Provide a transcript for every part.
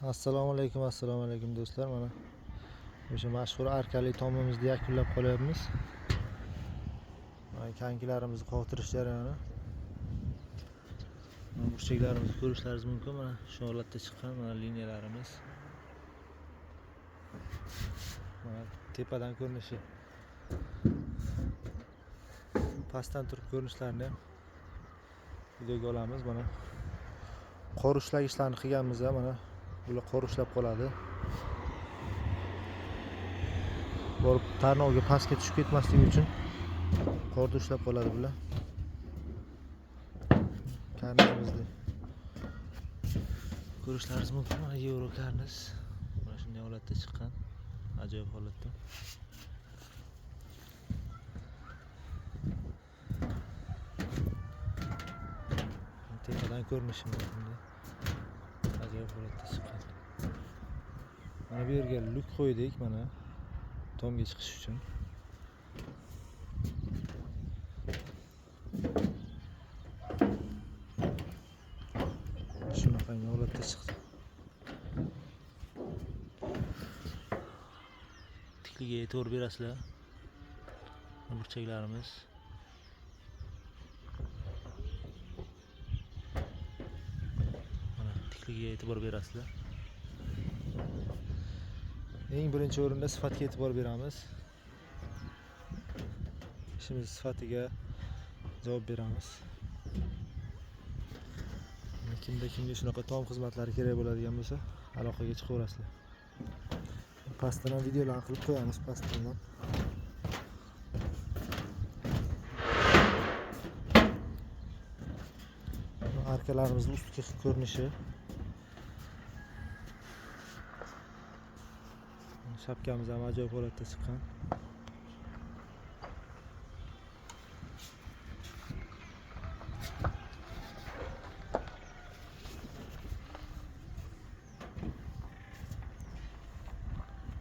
Assalomu alaykum do'stlar. Mana o'sha mashhur arkali tomimizni yakunlab qolyapmiz. Mana kankilarimizni qovtirish jarayoni. Mana burchaklarimizni ko'rishlaringiz mumkin. Mana shu holatda chiqqan mana liniyalarimiz. Mana tepadan ko'rinishi. Pastdan turib ko'rinishlarini videoga olamiz. Mana qor ushlagichlarini qilganmiz, mana bular qor ushlab qoladi. Borib tarnovga pastga tushib ketmasligi uchun qorda ushlab qoladi bular. Karnimizni ko'rishlaringiz mumkin. Mana Euro karniz. Mana shunday holatda chiqqan. Ajoyib holatda. Tepadan ko'rinishi mumkin. Ajoyib holatda chiqqan. Mana bu yerga luk qo'ydik mana tomga chiqish uchun. Shunaqa holatda chiqdi. Tikliga e'tibor berasizlar. Burchaklarimiz. Mana tikliga e'tibor berasizlar. Eng birinchi o'rinda sifatga e'tibor beramiz. Ishimiz sifatiga javob beramiz. Kimga shunaqa tom xizmatlari kerak bo'ladigan bo'lsa, aloqaga chiqaverasizlar. Pastdan videolarni qilib qo'yamiz pastdan. Arkalarimizni ustki ko'rinishi. Shapkamiz ham ajoyib holatda chiqqan.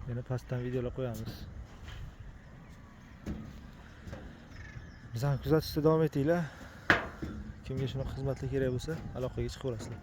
Yana pastdan videolar qo'yamiz. Bizani kuzatishda davom etinglar. Kimga shunaqa xizmatlar kerak bo'lsa, aloqaga chiqaverasizlar.